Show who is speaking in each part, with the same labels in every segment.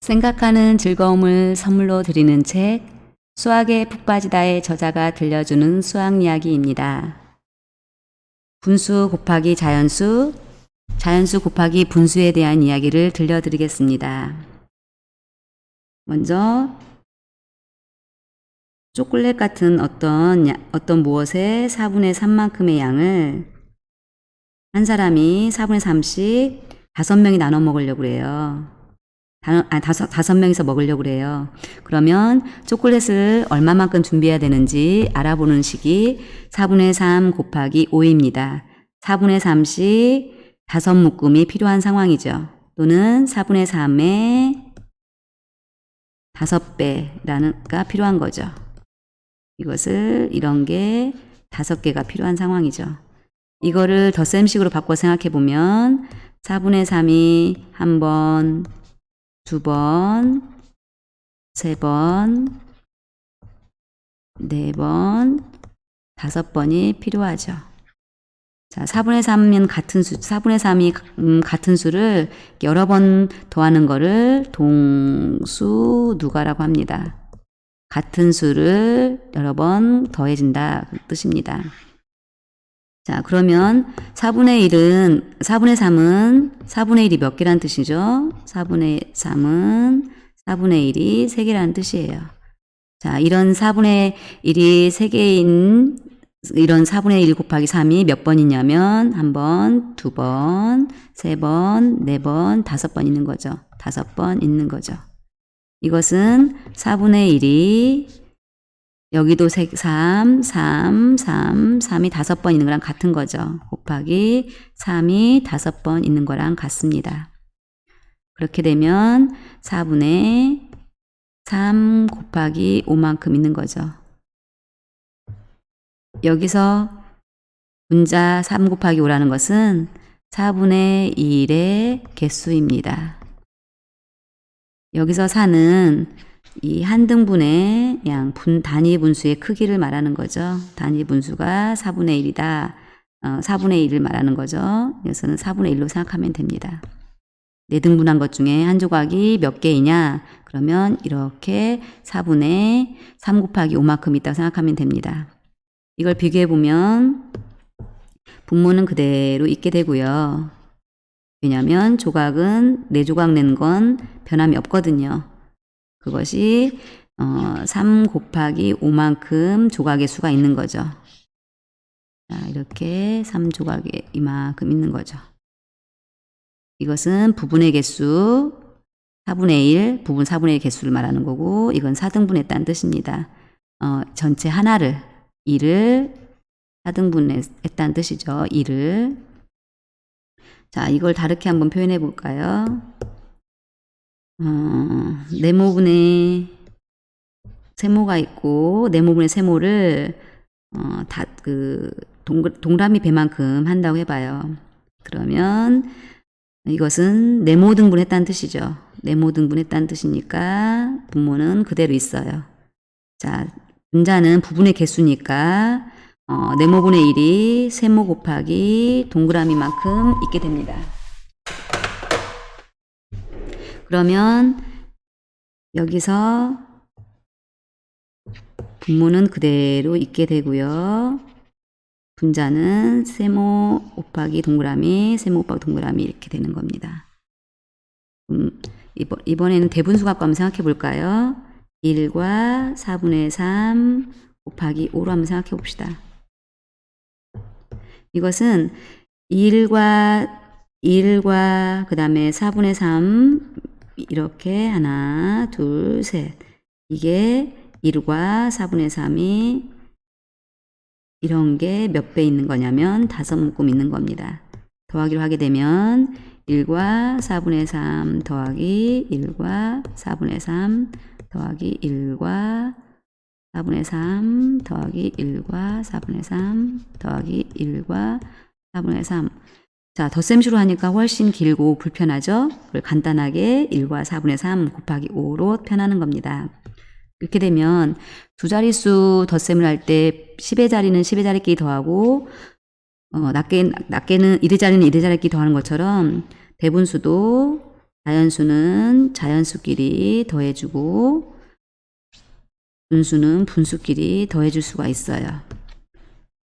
Speaker 1: 생각하는 즐거움을 선물로 드리는 책 수학에 푹 빠지다의 저자가 들려주는 수학 이야기입니다. 분수 곱하기 자연수, 자연수 곱하기 분수에 대한 이야기를 들려드리겠습니다. 먼저 초콜릿 같은 어떤 무엇의 4분의 3만큼의 양을 한 사람이 4분의 3씩 5명이 나눠 먹으려고 그래요. 다섯 명이서 먹으려고 그래요. 그러면 초콜릿을 얼마만큼 준비해야 되는지 알아보는 식이 4분의 3 곱하기 5입니다. 4분의 3씩 5묶음이 필요한 상황이죠. 또는 4분의 3의 5배가 필요한 거죠. 이런 게 5개가 필요한 상황이죠. 이거를 덧셈식으로 바꿔 생각해 보면 4분의 3이 한 번, 2번, 3번, 4번, 5번이 필요하죠. 자, 4분의 3은 같은 수, 4분의 3이 같은 수를 여러 번 더하는 거를 동수누가라고 합니다. 같은 수를 여러 번 더해진다 그 뜻입니다. 자, 그러면 4분의 3은 4분의 1이 몇 개란 뜻이죠? 4분의 3은 4분의 1이 3개라는 뜻이에요. 자, 이런 4분의 1이 3개인 이런 4분의 1 곱하기 3이 몇 번이냐면 1번, 2번, 3번, 4번, 5번 있는 거죠. 5번 있는 거죠. 이것은 4분의 1이 여기도 3, 3이 5번 있는 거랑 같은 거죠. 곱하기 3이 5번 있는 거랑 같습니다. 그렇게 되면 4분의 3 곱하기 5만큼 있는 거죠. 여기서 분자 3 곱하기 5라는 것은 4분의 1의 개수입니다. 여기서 4는 이 한 등분의 단위 분수의 크기를 말하는 거죠. 단위 분수가 4분의 1이다. 4분의 1을 말하는 거죠. 여기서는 4분의 1로 생각하면 됩니다. 4등분한 것 중에 한 조각이 몇 개이냐? 그러면 이렇게 4분의 3 곱하기 5만큼 있다고 생각하면 됩니다. 이걸 비교해 보면 분모는 그대로 있게 되고요. 왜냐하면 조각은 4조각 낸 건 변함이 없거든요. 그것이 3 곱하기 5만큼 조각의 수가 있는 거죠. 자, 이렇게 3조각에 이만큼 있는 거죠. 이것은 부분의 개수 4분의 1, 부분 4분의 1 개수를 말하는 거고 이건 4등분했다는 뜻입니다. 전체 하나를 2를 4등분했다는 뜻이죠. 2를. 자, 이걸 다르게 한번 표현해 볼까요? 네모분의 세모가 있고 네모분의 세모를 동그라미 배만큼 한다고 해봐요. 그러면 이것은 네모 등분했다는 뜻이죠. 네모 등분했다는 뜻이니까 분모는 그대로 있어요. 자, 분자는 부분의 개수니까 네모분의 1이 세모 곱하기 동그라미만큼 있게 됩니다. 그러면 여기서 분모는 그대로 있게 되고요. 분자는 세모 곱하기 동그라미, 세모 곱하기 동그라미 이렇게 되는 겁니다. 이번에는 대분수 갖고 한번 생각해 볼까요? 1과 4분의 3 곱하기 5로 한번 생각해 봅시다. 이것은 1과 그 다음에 4분의 3 이렇게 하나, 둘, 셋. 이게 1과 4분의 3이 이런 게 몇 배 있는 거냐면 5묶음 있는 겁니다. 더하기로 하게 되면 1과 4분의 3 더하기 1과 4분의 3 더하기 1과 4분의 3 더하기 1과 4분의 3 더하기 1과 4분의 3. 자, 덧셈식으로 하니까 훨씬 길고 불편하죠? 그걸 간단하게 1과 4분의 3 곱하기 5로 표현하는 겁니다. 이렇게 되면 두 자릿수 덧셈을 할 때 10의 자리는 10의 자리끼리 더하고 낮게는 1의 자리는 1의 자리끼리 더하는 것처럼 대분수도 자연수는 자연수끼리 더해주고 분수는 분수끼리 더해줄 수가 있어요.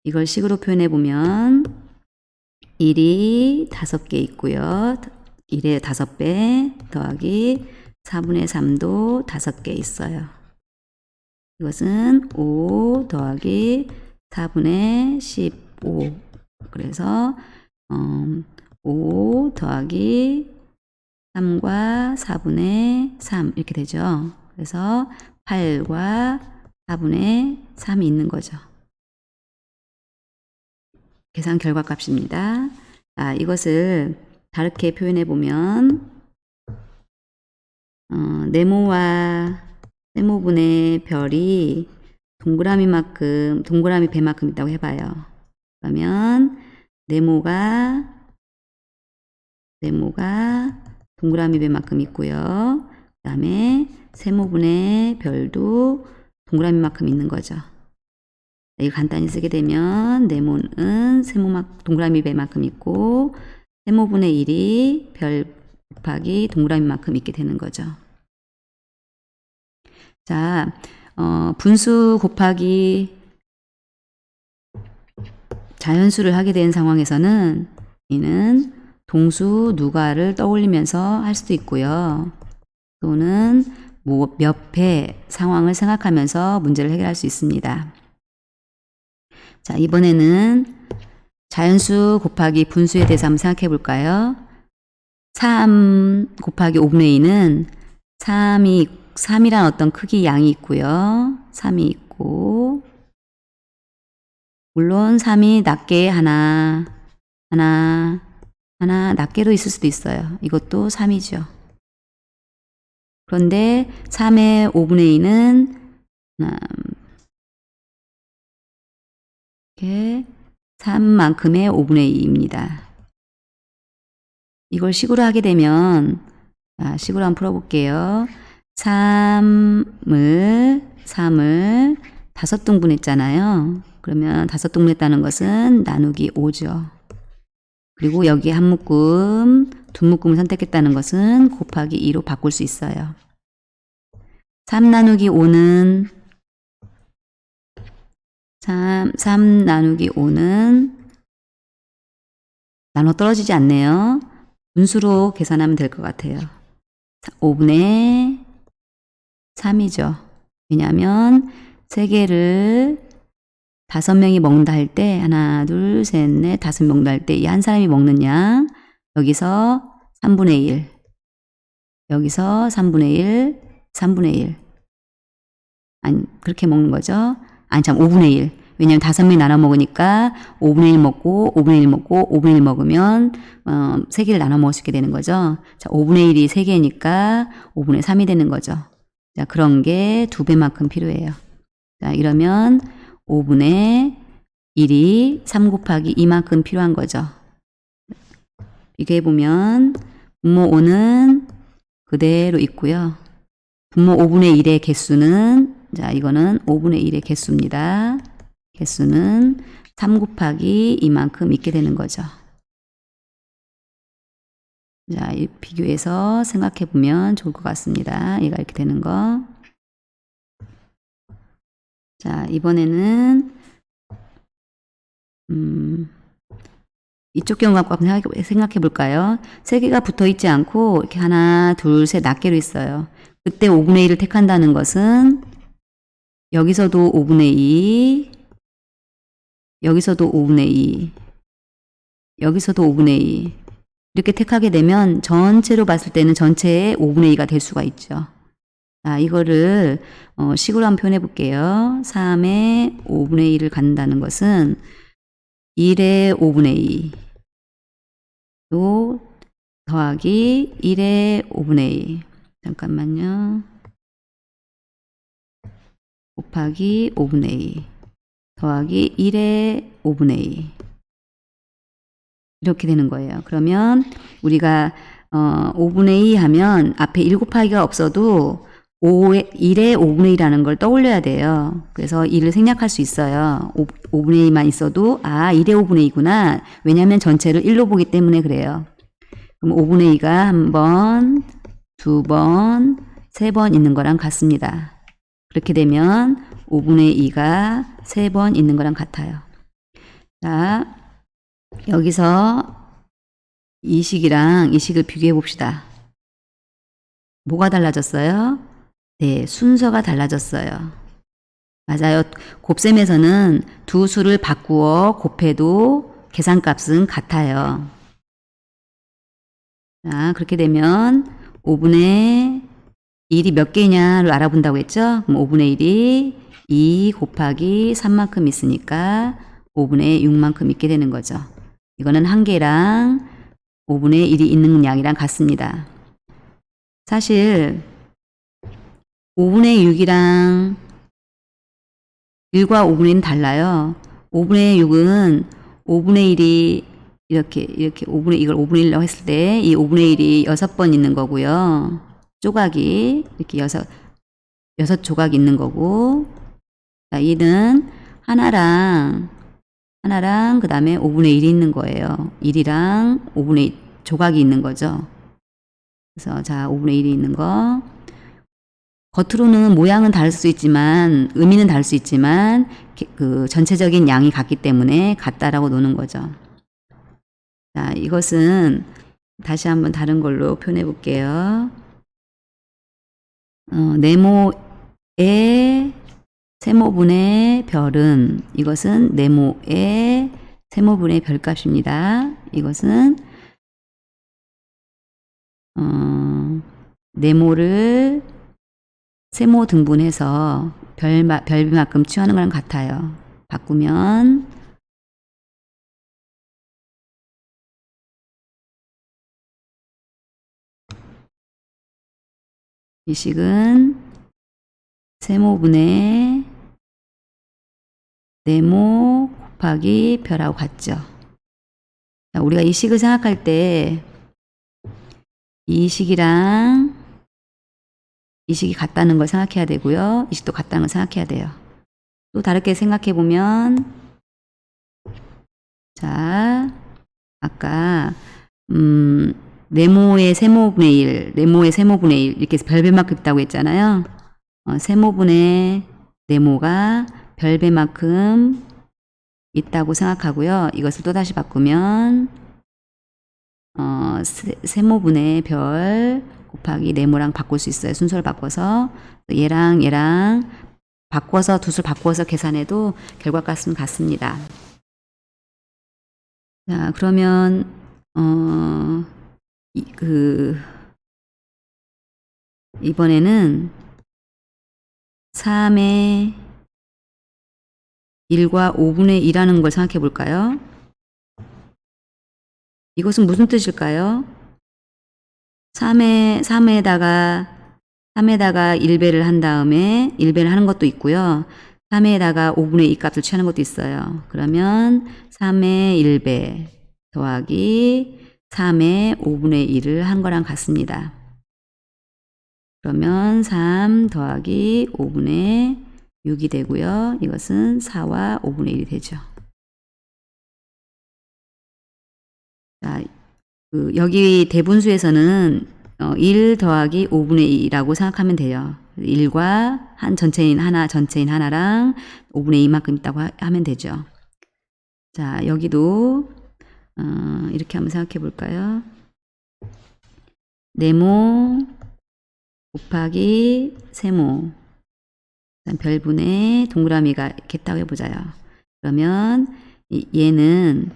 Speaker 1: 이걸 식으로 표현해보면 1이 5개 있고요. 1의 5배 더하기 4분의 3도 5개 있어요. 이것은 5 더하기 4분의 15. 그래서 5 더하기 3과 4분의 3 이렇게 되죠. 그래서 8과 4분의 3이 있는 거죠. 계산 결과값입니다. 이것을 다르게 표현해 보면 네모와 세모분의 별이 동그라미 배만큼 있다고 해봐요. 그러면 네모가 동그라미 배만큼 있고요. 그 다음에 세모분의 별도 동그라미만큼 있는 거죠. 이거 간단히 쓰게 되면 네모는 동그라미 배만큼 있고 세모분의 1이 별 곱하기 동그라미만큼 있게 되는 거죠. 자, 분수 곱하기 자연수를 하게 된 상황에서는 이는 동수 누가를 떠올리면서 할 수도 있고요. 또는 몇 배 상황을 생각하면서 문제를 해결할 수 있습니다. 자, 이번에는 자연수 곱하기 분수에 대해서 한번 생각해 볼까요? 3 곱하기 5분의 2는 3이란 어떤 크기 양이 있고요. 3이 있고 물론 3이 낱개 하나 낱개로 있을 수도 있어요. 이것도 3이죠. 그런데 3의 5분의 2는 이렇게 3만큼의 5분의 2입니다. 이걸 식으로 하게 되면 식으로 한번 풀어볼게요. 3을 5등분 했잖아요. 그러면 5등분 했다는 것은 나누기 5죠. 그리고 여기 한 묶음, 두 묶음을 선택했다는 것은 곱하기 2로 바꿀 수 있어요. 3 나누기 5는 3 나누기 5는 나눠 떨어지지 않네요. 분수로 계산하면 될 것 같아요. 5분의 3이죠. 왜냐하면 3개를 5명이 먹는다 할 때 하나, 둘, 셋, 넷, 5명 먹는다 할 때 이 한 사람이 먹는 양 여기서 3분의 1 여기서 3분의 1 3분의 1 아니 그렇게 먹는 거죠. 아니 참 5분의 1 왜냐하면 5명이 나눠 먹으니까 5분의 1 먹고 5분의 1 먹고 5분의 1 먹으면 3개를 나눠 먹을 수 있게 되는 거죠. 자, 5분의 1이 3개니까 5분의 3이 되는 거죠. 자, 그런 게 2배만큼 필요해요. 자, 이러면 5분의 1이 3 곱하기 2만큼 필요한 거죠. 비교해보면 분모 5는 그대로 있고요. 분모 5분의 1의 개수는 자 이거는 5분의 1의 개수입니다. 개수는 3 곱하기 2만큼 있게 되는 거죠. 자, 이 비교해서 생각해보면 좋을 것 같습니다. 얘가 이렇게 되는 거. 자, 이번에는 이쪽 경우 갖고 한번 생각해 볼까요? 3개가 붙어 있지 않고 이렇게 하나, 둘, 셋 낱개로 있어요. 그때 5분의 1을 택한다는 것은 여기서도 5분의 2, 여기서도 5분의 2, 여기서도 5분의 2 이렇게 택하게 되면 전체로 봤을 때는 전체의 5분의 2가 될 수가 있죠. 자, 이거를 식으로 한번 표현해 볼게요. 3의 5분의 1을 갖는다는 것은 1의 5분의 2 또 더하기 1의 5분의 2 잠깐만요. 곱하기 5분의 2 더하기 1의 5분의 2 이렇게 되는 거예요. 그러면 우리가 5분의 2 하면 앞에 1 곱하기가 없어도 1의 5분의 2라는 걸 떠올려야 돼요. 그래서 1을 생략할 수 있어요. 5분의 2만 있어도 1의 5분의 2구나. 왜냐하면 전체를 1로 보기 때문에 그래요. 그럼 5분의 2가 한 번, 두 번, 세 번 있는 거랑 같습니다. 그렇게 되면 5분의 2가 세 번 있는 거랑 같아요. 자, 여기서 이 식이랑 이 식을 비교해 봅시다. 뭐가 달라졌어요? 네, 순서가 달라졌어요. 맞아요. 곱셈에서는 두 수를 바꾸어 곱해도 계산값은 같아요. 자, 그렇게 되면 5분의 1이 몇 개냐를 알아본다고 했죠? 그럼 5분의 1이 2 곱하기 3만큼 있으니까 5분의 6만큼 있게 되는 거죠. 이거는 한 개랑 5분의 1이 있는 양이랑 같습니다. 사실 5분의 6이랑 1과 5분의 1은 달라요. 5분의 6은 5분의 1이 이렇게 5분의 이걸 5분의 1이라고 했을 때 이 5분의 1이 6번 있는 거고요. 조각이 이렇게 6 조각이 있는 거고, 자, 2는 하나랑 그 다음에 5분의 1이 있는 거예요. 1이랑 5분의 1 조각이 있는 거죠. 그래서 자, 5분의 1이 있는 거. 겉으로는 모양은 다를 수 있지만 의미는 다를 수 있지만 그 전체적인 양이 같기 때문에 같다라고 노는 거죠. 자, 이것은 다시 한번 다른 걸로 표현해 볼게요. 네모의 세모분의 별은, 이것은 네모의 세모분의 별값입니다. 이것은 네모를 세모 등분해서 별비만큼 취하는 거랑 같아요. 바꾸면 이 식은 세모분의 네모 곱하기 별하고 같죠. 자, 우리가 이 식을 생각할 때 이 식이랑 이 식이 같다는 걸 생각해야 되고요. 이 식도 같다는 걸 생각해야 돼요. 또 다르게 생각해 보면, 자, 아까 네모의 세모분의 1, 네모의 세모분의 1 이렇게 해서 별배만큼 있다고 했잖아요. 세모분의 네모가 별배만큼 있다고 생각하고요. 이것을 또다시 바꾸면 세모분의 별 곱하기 네모랑 바꿀 수 있어요. 순서를 바꿔서 얘랑 바꿔서 두 수를 바꿔서 계산해도 결과값은 같습니다. 자, 그러면 이번에는 3의 1과 5분의 2라는 걸 생각해 볼까요? 이것은 무슨 뜻일까요? 3에다가 1배를 한 다음에 1배를 하는 것도 있고요. 3에다가 5분의 2 값을 취하는 것도 있어요. 그러면 3의 1배 더하기 3의 5분의 1을 한 거랑 같습니다. 그러면 3 더하기 5분의 6이 되고요. 이것은 4와 5분의 1이 되죠. 자, 여기 대분수에서는 1 더하기 5분의 2라고 생각하면 돼요. 1과 전체인 하나랑 5분의 2만큼 있다고 하면 되죠. 자, 여기도 이렇게 한번 생각해 볼까요? 네모 곱하기 세모, 별분의 동그라미가 이렇게 있다고 해보자요. 그러면 얘는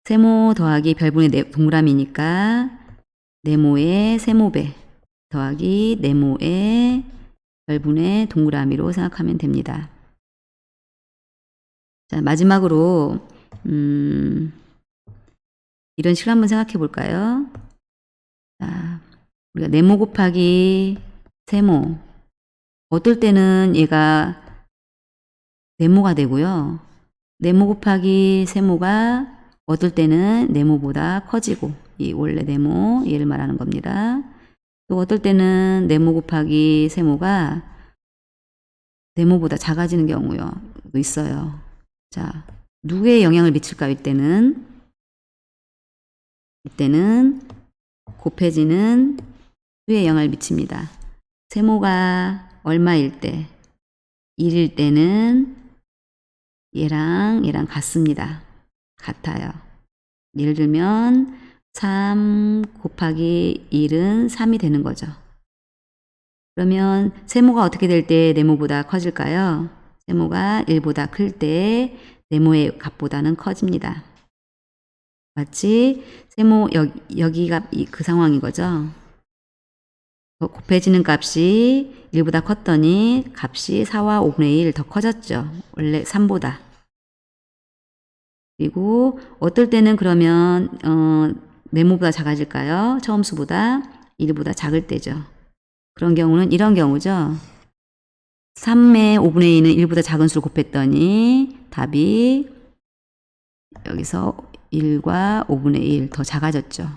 Speaker 1: 세모 더하기 별분의 동그라미니까 네모의 세모배 더하기 네모의 별분의 동그라미로 생각하면 됩니다. 자, 마지막으로 이런 식으로 한번 생각해 볼까요? 자, 우리가 네모 곱하기 세모, 어떨 때는 얘가 네모가 되고요. 네모 곱하기 세모가 어떨 때는 네모보다 커지고, 이 원래 네모, 얘를 말하는 겁니다. 또 어떨 때는 네모 곱하기 세모가 네모보다 작아지는 경우요 있어요. 자, 누구에 영향을 미칠까요? 이때는 곱해지는 수에 영향을 미칩니다. 세모가 얼마일 때? 1일 때는 얘랑 같습니다. 같아요. 예를 들면 3 곱하기 1은 3이 되는 거죠. 그러면 세모가 어떻게 될 때 네모보다 커질까요? 세모가 1보다 클 때 네모의 값보다는 커집니다. 마치 세모 여기가 그 상황인 거죠. 곱해지는 값이 1보다 컸더니 값이 4와 5분의 1 더 커졌죠. 원래 3보다. 그리고 어떨 때는 그러면 네모보다 작아질까요? 처음 수보다 1보다 작을 때죠. 그런 경우는 이런 경우죠. 3의 5분의 2는 1보다 작은 수를 곱했더니 답이 여기서 1과 5분의 1 더 작아졌죠.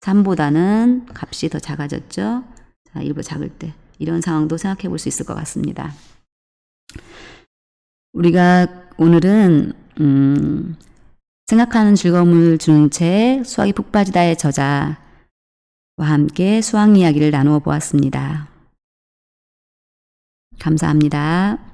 Speaker 1: 3보다는 값이 더 작아졌죠. 자, 1보다 작을 때. 이런 상황도 생각해 볼 수 있을 것 같습니다. 우리가 오늘은 생각하는 즐거움을 주는 책 수학이 푹 빠지다의 저자와 함께 수학 이야기를 나누어 보았습니다. 감사합니다.